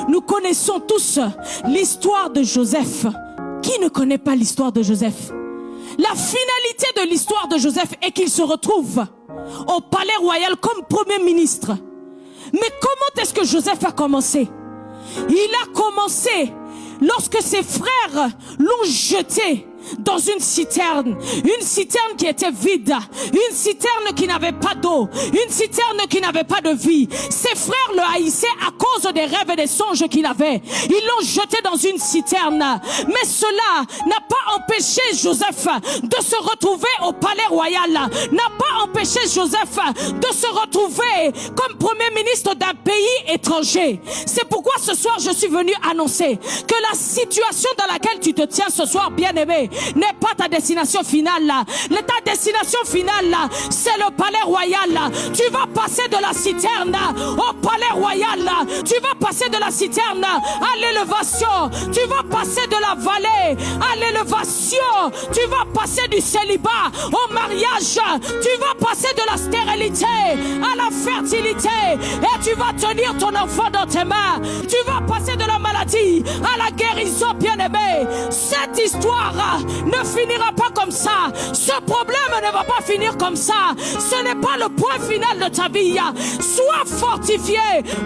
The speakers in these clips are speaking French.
Nous connaissons tous l'histoire de Joseph. Qui ne connaît pas l'histoire de Joseph? La finalité de l'histoire de Joseph est qu'il se retrouve au palais royal comme premier ministre. Mais comment est-ce que Joseph a commencé? Il a commencé lorsque ses frères l'ont jeté dans une citerne qui était vide, une citerne qui n'avait pas d'eau, une citerne qui n'avait pas de vie. Ses frères le haïssaient à cause des rêves et des songes qu'il avait. Ils l'ont jeté dans une citerne, mais cela n'a pas empêché Joseph de se retrouver au palais royal, n'a pas empêché Joseph de se retrouver comme premier ministre d'un pays étranger. C'est pourquoi ce soir je suis venu annoncer que la situation dans laquelle tu te tiens ce soir, bien-aimé, n'est pas ta destination finale. Ta destination finale, c'est le palais royal. Tu vas passer de la citerne au palais royal. Tu vas passer de la citerne à l'élévation. Tu vas passer de la vallée à l'élévation. Tu vas passer du célibat au mariage. Tu vas passer de la stérilité à la fertilité. Et tu vas tenir ton enfant dans tes mains. Tu vas passer de la maladie à la guérison, bien-aimé. Cette histoire ne finira pas comme ça. Ce problème ne va pas finir comme ça. Ce n'est pas le point final de ta vie. Sois fortifié.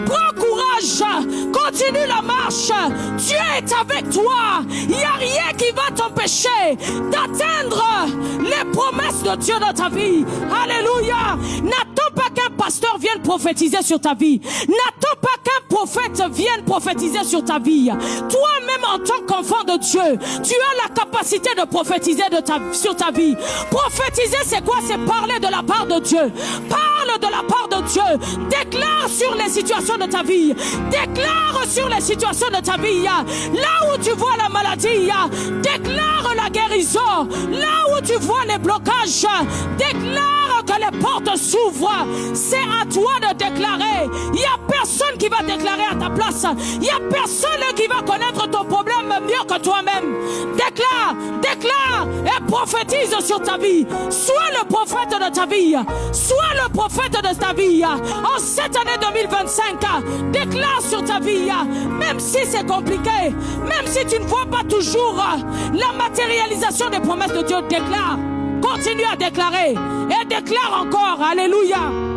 Prends courage. Continue la marche. Dieu est avec toi. Il n'y a rien qui va t'empêcher d'atteindre les promesses de Dieu dans ta vie. Alléluia. N'attends pas qu'un pasteur vienne prophétiser sur ta vie. N'attends pas qu'un prophète vienne prophétiser sur ta vie. Toi-même en tant qu'enfant de Dieu, tu as la capacité de prophétiser sur ta vie. Prophétiser, c'est quoi? C'est parler de la part de Dieu. Parle de la part de Dieu. Déclare sur les situations de ta vie. Déclare sur les situations de ta vie. Là où tu vois la maladie, déclare la guérison. Là où tu vois les blocages, déclare que les portes s'ouvrent. C'est à toi de déclarer. Il n'y a personne qui va déclarer à ta place. Il n'y a personne qui va connaître ton problème mieux que toi-même. Déclare, déclare et prophétise sur ta vie. Sois le prophète de ta vie. Sois le prophète de ta vie. En cette année 2025, déclare sur ta vie. Même si c'est compliqué, même si tu ne vois pas toujours la matérialisation des promesses de Dieu, déclare. Continue à déclarer et déclare encore. Alléluia.